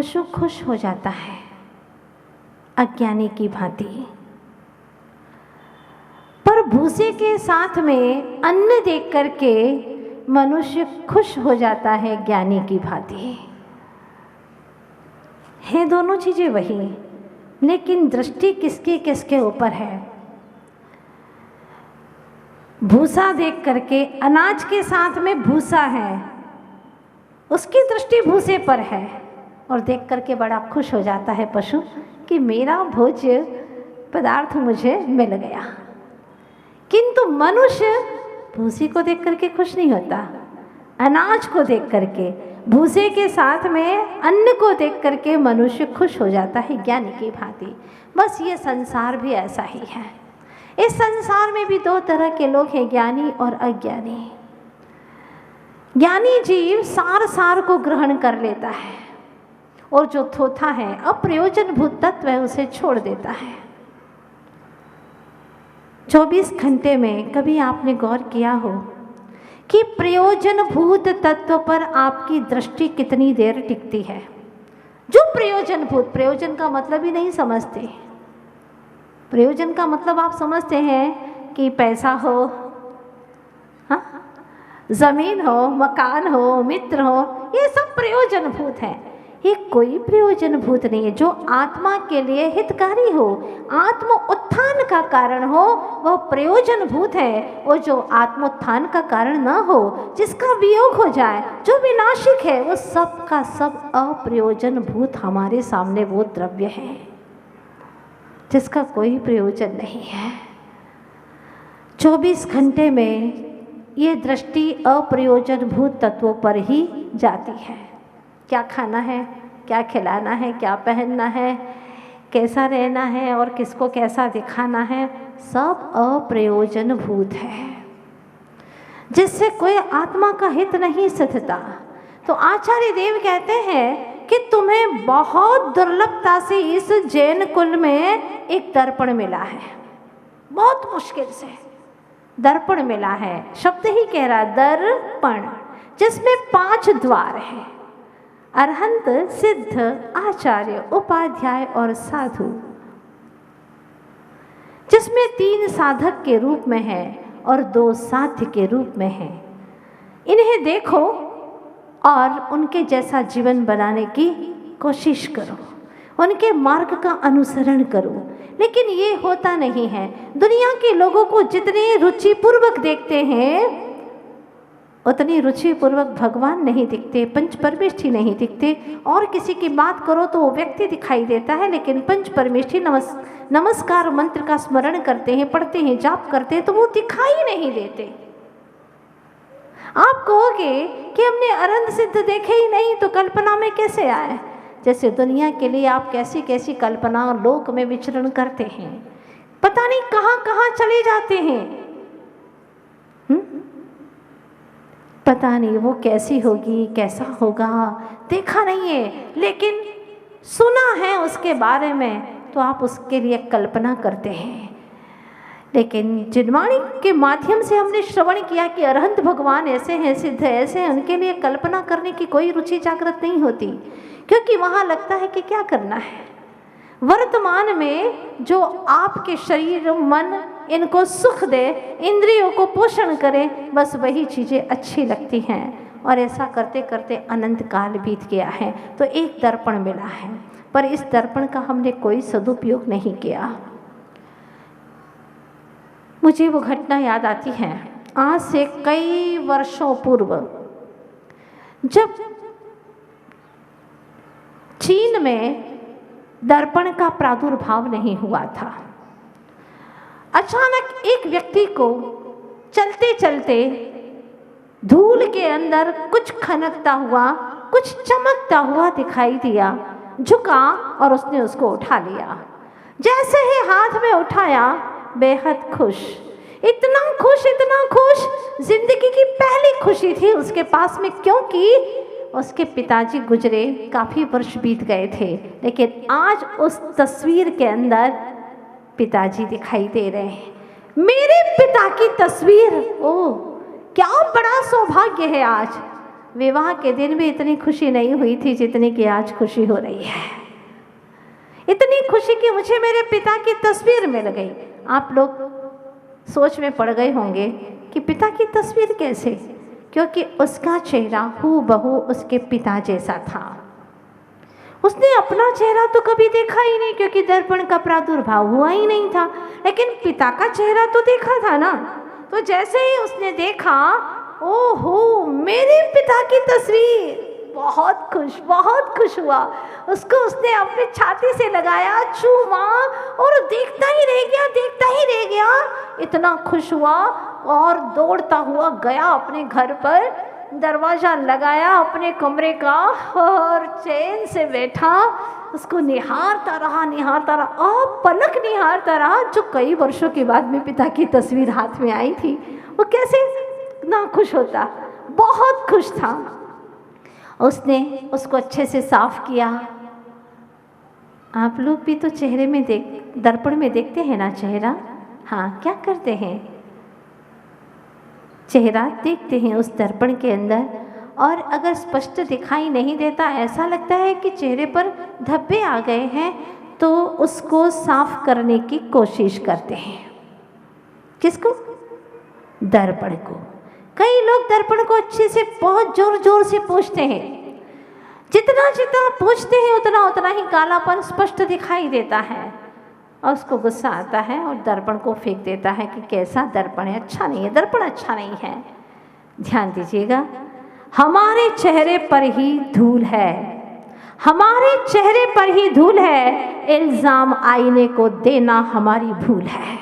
पशु खुश हो जाता है अज्ञानी की भांति, पर भूसे के साथ में अन्न देख करके मनुष्य खुश हो जाता है ज्ञानी की भांति। है दोनों चीजें वही, लेकिन दृष्टि किसके किसके ऊपर है। भूसा देख करके, अनाज के साथ में भूसा है, उसकी दृष्टि भूसे पर है और देख करके बड़ा खुश हो जाता है पशु कि मेरा भोज्य पदार्थ मुझे मिल गया। किंतु मनुष्य भूसी को देख करके खुश नहीं होता, अनाज को देख करके, भूसे के साथ में अन्न को देख करके मनुष्य खुश हो जाता है ज्ञानी की भांति। बस ये संसार भी ऐसा ही है। इस संसार में भी दो तरह के लोग हैं, ज्ञानी और अज्ञानी। ज्ञानी जीव सार सार को ग्रहण कर लेता है और जो थोथा है, अप्रयोजनभूत तत्व है, उसे छोड़ देता है। 24 घंटे में कभी आपने गौर किया हो कि प्रयोजनभूत तत्व पर आपकी दृष्टि कितनी देर टिकती है? जो प्रयोजनभूत, प्रयोजन का मतलब ही नहीं समझते। प्रयोजन का मतलब आप समझते हैं कि पैसा हो, हाँ, जमीन हो, मकान हो, मित्र हो, ये सब प्रयोजनभूत है। ये कोई प्रयोजनभूत नहीं है। जो आत्मा के लिए हितकारी हो, आत्म उत्थान का कारण हो, वह प्रयोजनभूत है। और जो आत्मोत्थान का कारण न हो, जिसका वियोग हो जाए, जो विनाशिक है, वो सब का सब अप्रयोजनभूत हमारे सामने वो द्रव्य है जिसका कोई प्रयोजन नहीं है। 24 घंटे में ये दृष्टि अप्रयोजनभूत तत्वों पर ही जाती है। क्या खाना है, क्या खिलाना है, क्या पहनना है, कैसा रहना है और किसको कैसा दिखाना है, सब अप्रयोजनभूत है, जिससे कोई आत्मा का हित नहीं सिद्धता। तो आचार्य देव कहते हैं कि तुम्हें बहुत दुर्लभता से इस जैन कुल में एक दर्पण मिला है, बहुत मुश्किल से दर्पण मिला है। शब्द ही कह रहा दर्पण, जिसमें 5 द्वार हैं, अरहंत, सिद्ध, आचार्य, उपाध्याय और साधु, जिसमें 3 साधक के रूप में है और 2 साध्य के रूप में है। इन्हें देखो और उनके जैसा जीवन बनाने की कोशिश करो, उनके मार्ग का अनुसरण करो। लेकिन ये होता नहीं है। दुनिया के लोगों को जितने रुचिपूर्वक देखते हैं, उतनी रुचिपूर्वक भगवान नहीं दिखते, पंच परमेष्ठी नहीं दिखते। और किसी की बात करो तो वो व्यक्ति दिखाई देता है, लेकिन पंच परमेष्ठी नमस्कार मंत्र का स्मरण करते हैं, पढ़ते हैं, जाप करते हैं, तो वो दिखाई नहीं देते। आप कहोगे कि हमने अरहंत सिद्ध देखे ही नहीं, तो कल्पना में कैसे आए? जैसे दुनिया के लिए आप कैसी कैसी कल्पना और लोक में विचरण करते हैं, पता नहीं कहाँ कहाँ चले जाते हैं। पता नहीं वो कैसी होगी, कैसा होगा, देखा नहीं है, लेकिन सुना है उसके बारे में, तो आप उसके लिए कल्पना करते हैं। लेकिन जिनवाणी के माध्यम से हमने श्रवण किया कि अरहंत भगवान ऐसे हैं, सिद्ध ऐसे हैं, उनके लिए कल्पना करने की कोई रुचि जागृत नहीं होती, क्योंकि वहाँ लगता है कि क्या करना है। वर्तमान में जो आपके शरीर, मन इनको सुख दे, इंद्रियों को पोषण करे, बस वही चीज़ें अच्छी लगती हैं। और ऐसा करते करते अनंत काल बीत गया है। तो एक दर्पण मिला है, पर इस दर्पण का हमने कोई सदुपयोग नहीं किया। मुझे वो घटना याद आती है, आज से कई वर्षों पूर्व, जब चीन में दर्पण का प्रादुर्भाव नहीं हुआ था। अचानक एक व्यक्ति को चलते चलते धूल के अंदर कुछ खनकता हुआ, कुछ चमकता हुआ दिखाई दिया। झुका और उसने उसको उठा लिया। जैसे ही हाथ में उठाया, बेहद खुश, इतना खुश, जिंदगी की पहली खुशी थी उसके पास में, क्योंकि उसके पिताजी गुजरे, काफ़ी वर्ष बीत गए थे, लेकिन आज उस तस्वीर के अंदर पिताजी दिखाई दे रहे हैं। मेरे पिता की तस्वीर, ओह क्या बड़ा सौभाग्य है आज। विवाह के दिन भी इतनी खुशी नहीं हुई थी जितनी कि आज खुशी हो रही है। इतनी खुशी कि मुझे मेरे पिता की तस्वीर मिल गई। आप लोग सोच में पड़ गए होंगे कि पिता की तस्वीर कैसे, क्योंकि उसका चेहरा हूबहू उसके पिता जैसा था। उसने अपना चेहरा तो कभी देखा ही नहीं, क्योंकि दर्पण का प्रादुर्भाव हुआ ही नहीं था, लेकिन पिता का चेहरा तो देखा था ना। तो जैसे ही उसने देखा, ओहो मेरे पिता की तस्वीर, बहुत खुश हुआ। उसको उसने अपने छाती से लगाया, चूमा और देखता ही रह गया। इतना खुश हुआ और दौड़ता हुआ गया अपने घर पर, दरवाज़ा लगाया अपने कमरे का और चैन से बैठा। उसको निहारता रहा, आप पलक निहारता रहा। जो कई वर्षों के बाद में पिता की तस्वीर हाथ में आई थी, वो कैसे ना खुश होता, बहुत खुश था। उसने उसको अच्छे से साफ किया। आप लोग भी तो चेहरे में दर्पण में देखते हैं ना चेहरा, हाँ क्या करते हैं, चेहरा देखते हैं उस दर्पण के अंदर, और अगर स्पष्ट दिखाई नहीं देता, ऐसा लगता है कि चेहरे पर धब्बे आ गए हैं, तो उसको साफ करने की कोशिश करते हैं। किसको? दर्पण को। कई लोग दर्पण को अच्छे से बहुत जोर से पोंछते हैं। जितना पोंछते हैं उतना ही कालापन स्पष्ट दिखाई देता है, और उसको गुस्सा आता है और दर्पण को फेंक देता है कि कैसा दर्पण है, अच्छा नहीं है, दर्पण अच्छा नहीं है। ध्यान दीजिएगा, हमारे चेहरे पर ही धूल है, हमारे चेहरे पर ही धूल है। इल्जाम आईने को देना हमारी भूल है।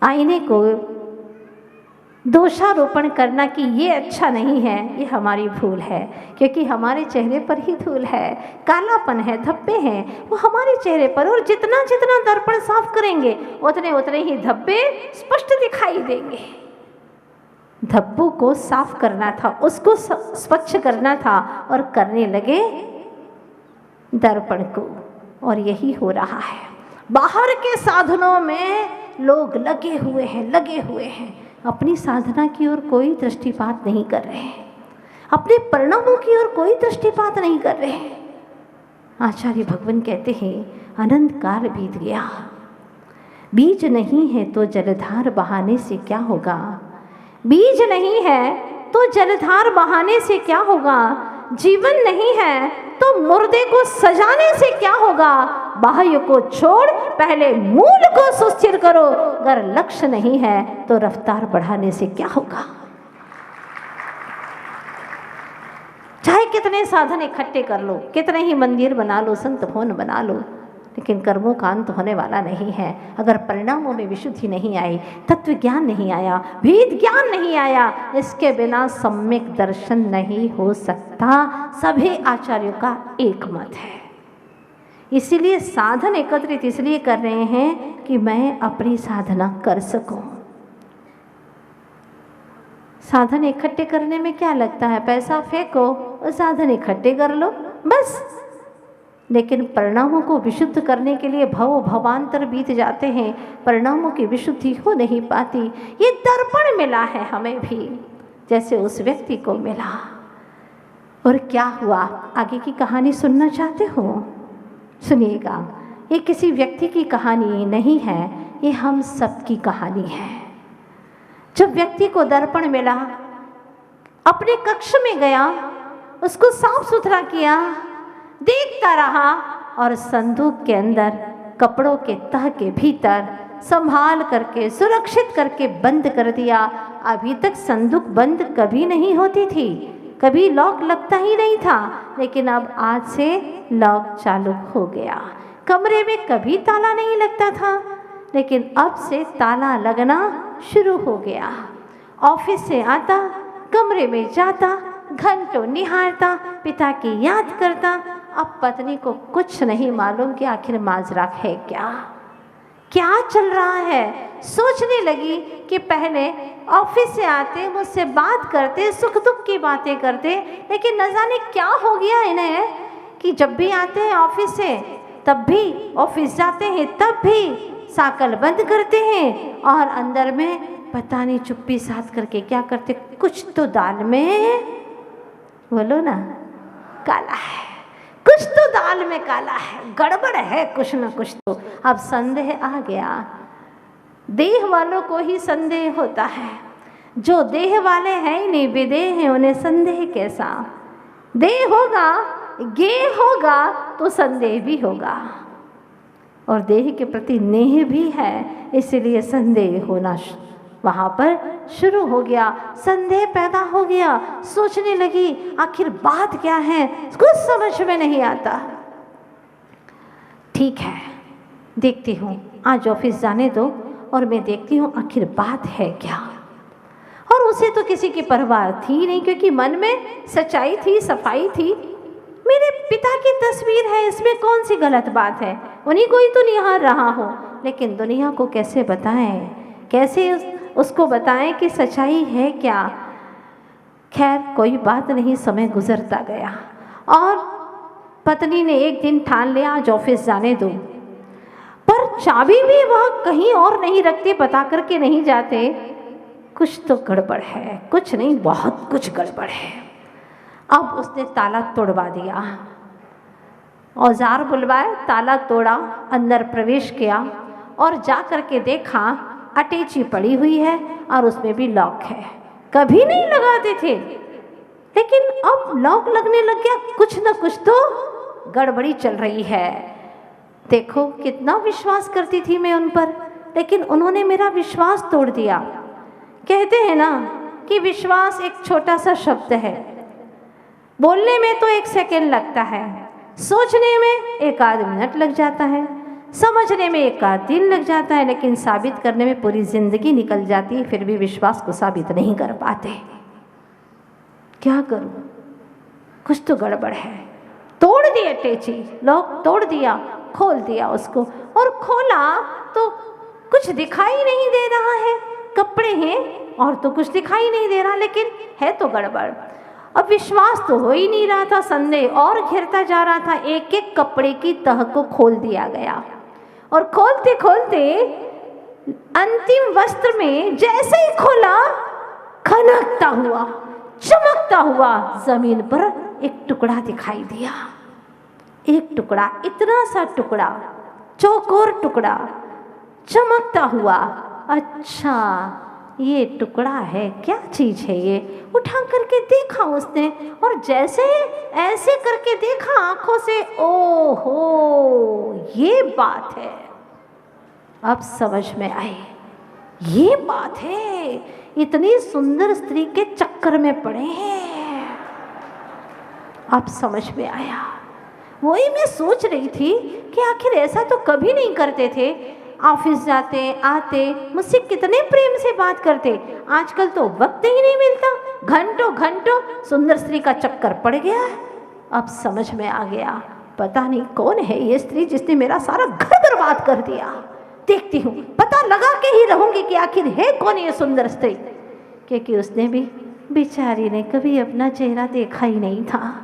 आईने को दोषारोपण करना कि ये अच्छा नहीं है, ये हमारी भूल है, क्योंकि हमारे चेहरे पर ही धूल है, कालापन है, धब्बे हैं, वो हमारे चेहरे पर। और जितना दर्पण साफ करेंगे उतने ही धब्बे स्पष्ट दिखाई देंगे। धब्बों को साफ करना था, उसको स्वच्छ करना था, और करने लगे दर्पण को, और यही हो रहा है। बाहर के साधनों में लोग लगे हुए हैं, अपनी साधना की ओर कोई दृष्टिपात नहीं कर रहे हैं, अपने परिणामों की ओर कोई दृष्टिपात नहीं कर रहे हैं। आचार्य भगवान कहते हैं, अनंत काल बीत गया, बीज नहीं है तो जलधार बहाने से क्या होगा, बीज नहीं है तो जलधार बहाने से क्या होगा, जीवन नहीं है तो मुर्दे को सजाने से क्या होगा। बाह्य को छोड़ पहले मूल को सुस्थिर करो, अगर लक्ष्य नहीं है तो रफ्तार बढ़ाने से क्या होगा। चाहे कितने साधन इकट्ठे कर लो, कितने ही मंदिर बना लो, संत भवन बना लो, लेकिन कर्मों का अंत होने वाला नहीं है। अगर परिणामों में विशुद्धि नहीं आई, तत्व ज्ञान नहीं आया, भेद ज्ञान नहीं आया, इसके बिना सम्यक दर्शन नहीं हो सकता। सभी आचार्यों का एक मत है। इसीलिए साधन एकत्रित इसलिए कर रहे हैं कि मैं अपनी साधना कर सकूं। साधन इकट्ठे करने में क्या लगता है, पैसा फेंको और साधन इकट्ठे कर लो बस। लेकिन परिणामों को विशुद्ध करने के लिए भवांतर बीत जाते हैं, परिणामों की विशुद्धि हो नहीं पाती। ये दर्पण मिला है हमें भी, जैसे उस व्यक्ति को मिला। और क्या हुआ, आगे की कहानी सुनना चाहते हो? सुनिएगा। ये किसी व्यक्ति की कहानी नहीं है, ये हम सब की कहानी है। जब व्यक्ति को दर्पण मिला, अपने कक्ष में गया, उसको साफ सुथरा किया, देखता रहा, और संदूक के अंदर कपड़ों के तह के भीतर संभाल करके सुरक्षित करके बंद कर दिया। अभी तक संदूक बंद कभी नहीं होती थी, कभी लॉक लगता ही नहीं था, लेकिन अब आज से लॉक चालू हो गया। कमरे में कभी ताला नहीं लगता था, लेकिन अब से ताला लगना शुरू हो गया। ऑफिस से आता, कमरे में जाता, घंटों निहारता, पिता की याद करता। अब पत्नी को कुछ नहीं मालूम कि आखिर माजरा है क्या चल रहा है। सोचने लगी कि पहले ऑफिस से आते, मुझसे बात करते, सुख दुख की बातें करते, लेकिन न जाने क्या हो गया इन्हें कि जब भी आते हैं ऑफिस से, तब भी ऑफिस जाते हैं, तब भी साकल बंद करते हैं और अंदर में पता नहीं चुप्पी साध करके क्या करते, कुछ तो दाल में, बोलो ना, काला है, कुछ तो दाल में काला है, गड़बड़ है कुछ ना कुछ तो। अब संदेह आ गया। देह वालों को ही संदेह होता है, जो देह वाले हैं ही नहीं, विदेह हैं, उन्हें संदेह कैसा। देह होगा, गेह होगा तो संदेह भी होगा, और देह के प्रति नेह भी है, इसलिए संदेह होना वहाँ पर शुरू हो गया। संदेह पैदा हो गया, सोचने लगी आखिर बात क्या है, कुछ समझ में नहीं आता। ठीक है, देखती हूँ, आज ऑफिस जाने दो और मैं देखती हूँ आखिर बात है क्या। और उसे तो किसी की परवाह थी नहीं, क्योंकि मन में सच्चाई थी, सफाई थी। मेरे पिता की तस्वीर है, इसमें कौन सी गलत बात है, उन्हीं को ही तो निहार रहा हो। लेकिन दुनिया को कैसे बताएं, कैसे उसको बताएं कि सच्चाई है क्या। खैर कोई बात नहीं, समय गुजरता गया और पत्नी ने एक दिन ठान लिया आज ऑफिस जाने दो, पर चाबी भी वह कहीं और नहीं रखते, बता करके नहीं जाते। कुछ तो गड़बड़ है, कुछ नहीं बहुत कुछ गड़बड़ है। अब उसने ताला तोड़वा दिया, औजार बुलवाए, ताला तोड़ा, अंदर प्रवेश किया और जा करके देखा अटैची पड़ी हुई है और उसमें भी लॉक है। कभी नहीं लगाते थे, लेकिन अब लॉक लगने लग गया, कुछ ना कुछ तो गड़बड़ी चल रही है। देखो कितना विश्वास करती थी मैं उन पर, लेकिन उन्होंने मेरा विश्वास तोड़ दिया। कहते हैं ना कि विश्वास एक छोटा सा शब्द है, बोलने में तो 1 सेकेंड लगता है, सोचने में 1 आध मिनट लग जाता है, समझने में 1 आध दिन लग जाता है, लेकिन साबित करने में पूरी जिंदगी निकल जाती है। फिर भी विश्वास को साबित नहीं कर पाते। क्या करूं, कुछ तो गड़बड़ है। तोड़ दिया अटैची, लॉक तोड़ दिया, खोल दिया उसको, और खोला तो कुछ दिखाई नहीं दे रहा है। कपड़े हैं और तो कुछ दिखाई नहीं दे रहा, लेकिन है तो गड़बड़। अब विश्वास तो हो ही नहीं रहा था, संदेह और घिरता जा रहा था। एक एक कपड़े की तह को खोल दिया गया और खोलते खोलते अंतिम वस्त्र में जैसे ही खोला, खनकता हुआ, चमकता हुआ जमीन पर एक टुकड़ा दिखाई दिया। एक टुकड़ा, इतना सा टुकड़ा, चौकोर टुकड़ा, चमकता हुआ। अच्छा ये टुकड़ा है, क्या चीज़ है ये? उठा करके देखा उसने, और जैसे ऐसे करके देखा आंखों से, ओहो ये बात है। अब समझ में आई, ये बात है, इतनी सुंदर स्त्री के चक्कर में पड़े हैं। अब समझ में आया। वही मैं सोच रही थी कि आखिर ऐसा तो कभी नहीं करते थे। ऑफिस जाते आते मुझसे कितने प्रेम से बात करते, आजकल तो वक्त ही नहीं मिलता, घंटों घंटों सुंदर स्त्री का चक्कर पड़ गया है। अब समझ में आ गया, पता नहीं कौन है ये स्त्री जिसने मेरा सारा घर बर्बाद कर दिया। देखती हूँ, पता लगा के ही रहूंगी कि आखिर है कौन ये सुंदर स्त्री, क्योंकि उसने भी, बेचारी ने कभी अपना चेहरा देखा ही नहीं था,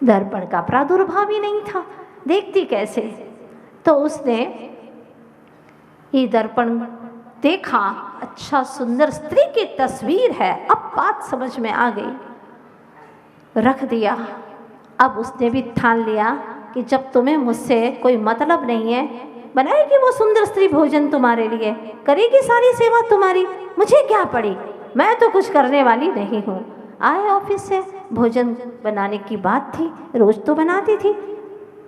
दर्पण का प्रादुर्भाव ही नहीं था, देखती कैसे। तो उसने ये दर्पण देखा, अच्छा सुंदर स्त्री की तस्वीर है, अब बात समझ में आ गई, रख दिया। अब उसने भी ठान लिया कि जब तुम्हें मुझसे कोई मतलब नहीं है, बनाएगी वो सुंदर स्त्री भोजन तुम्हारे लिए, करेगी सारी सेवा तुम्हारी, मुझे क्या पड़ी, मैं तो कुछ करने वाली नहीं हूँ। आए ऑफिस से, भोजन बनाने की बात थी, रोज तो बनाती थी,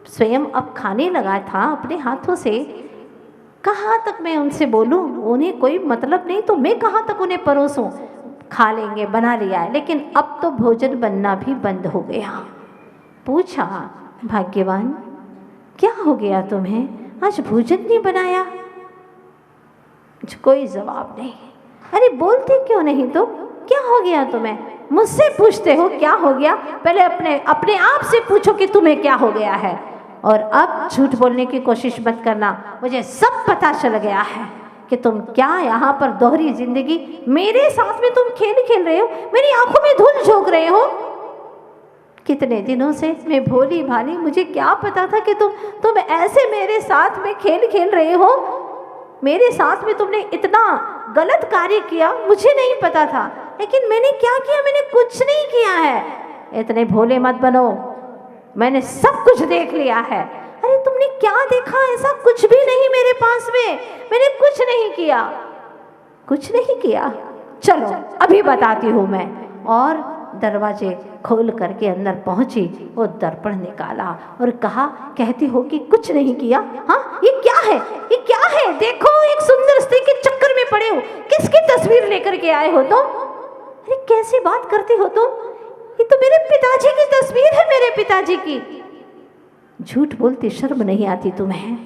स्वयं अब खाने लगा था अपने हाथों से। कहाँ तक मैं उनसे बोलूँ, उन्हें कोई मतलब नहीं तो मैं कहाँ तक उन्हें परोसूं। खा लेंगे, बना लिया है, लेकिन अब तो भोजन बनना भी बंद हो गया। पूछा, भाग्यवान क्या हो गया तुम्हें, आज भोजन नहीं बनाया? कोई जवाब नहीं। अरे बोलते क्यों नहीं तुम, क्या हो गया तुम्हें? मुझसे पूछते हो क्या हो गया, पहले अपने आप से पूछो कि तुम्हें क्या हो गया है। और अब झूठ बोलने की कोशिश मत करना, मुझे सब पता चल गया है कि तुम क्या यहाँ पर दोहरी जिंदगी मेरे साथ में तुम खेल खेल रहे हो, मेरी आंखों में धूल झोंक रहे हो। कितने दिनों से मैं भोली भाली, मुझे क्या पता था कि तुम ऐसे मेरे साथ में खेल खेल रहे हो। मेरे साथ में तुमने इतना गलत कार्य किया, मुझे नहीं पता था, लेकिन मैंने क्या किया? मैंने कुछ नहीं किया है। इतने भोले मत बनो, मैंने सब कुछ देख लिया है। अरे तुमने क्या देखा? ऐसा कुछ भी नहीं मेरे पास में, मैंने कुछ नहीं किया, कुछ नहीं किया। चलो अभी बताती हूँ मैं। और दरवाजे खोल करके अंदर पहुंची, वो दर्पण निकाला और कहा, कहती हो कि कुछ नहीं किया? हाँ, ये क्या है? ये क्या है? देखो, एक सुंदर स्त्री के चक्कर में पड़े हो। किसकी तस्वीर लेकर के आए हो तुम? अरे कैसी बात करती हो तुम? ये तो मेरे पिताजी की तस्वीर है, मेरे पिताजी की। झूठ बोलती शर्म नहीं आती तुम्हें?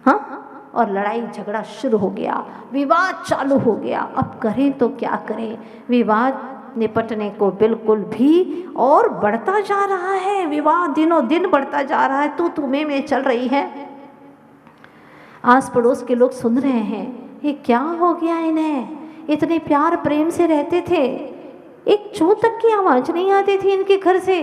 हाँ। और लड़ाई झगड़ा शुरू हो गया, विवाद चालू हो गया। अब करें तो क्या करें? विवाद निपटने को बिल्कुल भी और बढ़ता जा रहा है, विवाद दिनों दिन बढ़ता जा रहा है, तू तुम्हें में चल रही है। आस पड़ोस के लोग सुन रहे हैं, ये क्या हो गया इन्हें? इतने प्यार प्रेम से रहते थे, एक चोट तक की आवाज नहीं आती थी इनके घर से।